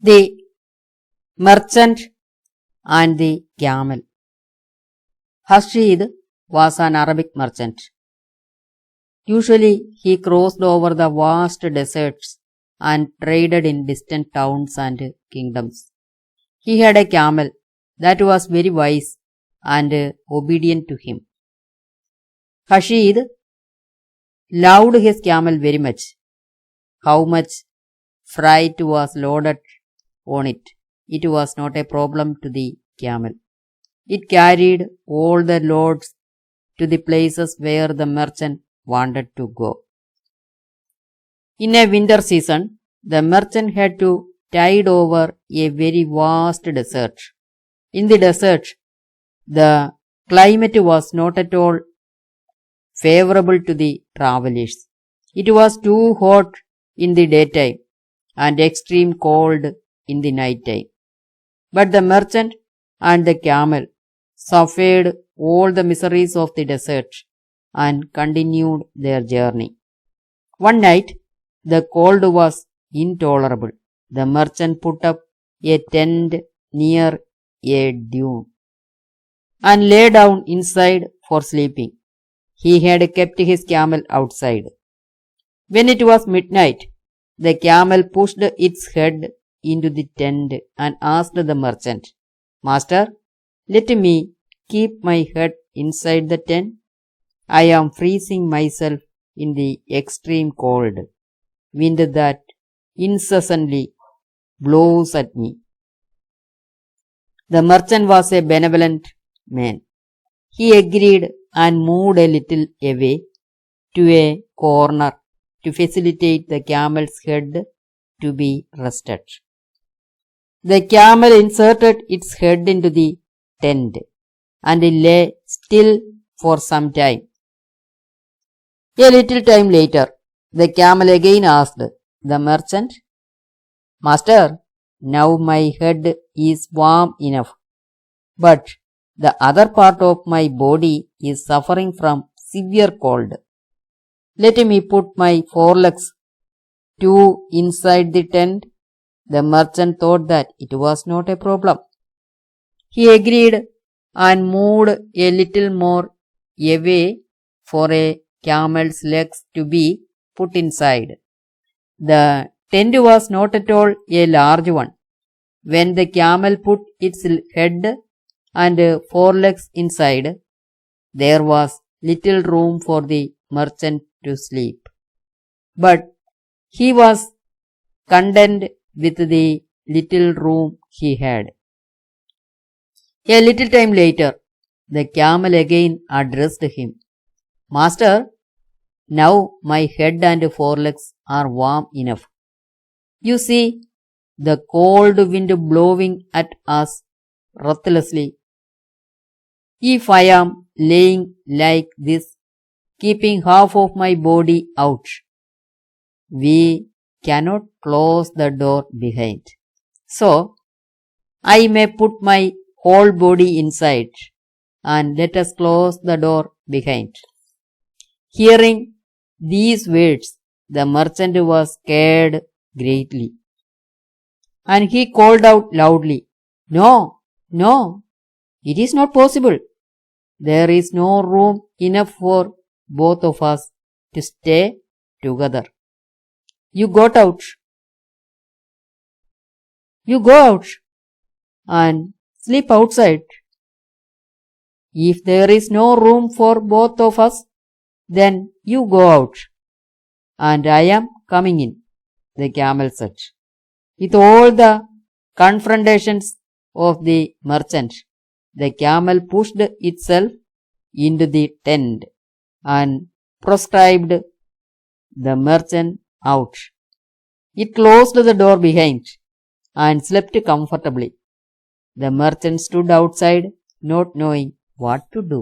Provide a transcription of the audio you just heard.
The merchant and the camel. Harshid was an Arabic merchant. Usually he crossed over the vast deserts and traded in distant towns and kingdoms. He had a camel that was very wise and obedient to him. Harshid loved his camel very much. How much freight was loaded on it, it was not a problem to the camel. It carried all the loads to the places where the merchant wanted to go. In a winter season, the merchant had to tide over a very vast desert. In the desert, the climate was not at all favorable to the travelers. It was too hot in the daytime and extreme cold in the night time. But the merchant and the camel suffered all the miseries of the desert and continued their journey. One night, the cold was intolerable. The merchant put up a tent near a dune and lay down inside for sleeping. He had kept his camel outside. When it was midnight, the camel pushed its head into the tent and asked the merchant, "Master, let me keep my head inside the tent. I am freezing myself in the extreme cold wind that incessantly blows at me." The merchant was a benevolent man. He agreed and moved a little away to a corner to facilitate the camel's head to be rested. The camel inserted its head into the tent and lay still for some time. A little time later, the camel again asked the merchant, "Master, now my head is warm enough, but the other part of my body is suffering from severe cold. Let me put my forelegs too inside the tent." The merchant thought that it was not a problem. He agreed and moved a little more away for a camel's legs to be put inside. The tent was not at all a large one. When the camel put its head and forelegs inside, there was little room for the merchant to sleep. But he was content with the little room he had. A little time later, the camel again addressed him, "Master, now my head and forelegs are warm enough. You see the cold wind blowing at us ruthlessly. If I am laying like this, keeping half of my body out, we cannot close the door behind. So, I may put my whole body inside and let us close the door behind." Hearing these words, the merchant was scared greatly, and he called out loudly, "No, no, it is not possible. There is no room enough for both of us to stay together. You go out and sleep outside. If there is no room for both of us, then you go out, and I am coming in," the camel said. With all the confrontations of the merchant, the camel pushed itself into the tent and proscribed the merchant out. It closed the door behind and slept comfortably. The merchant stood outside, not knowing what to do.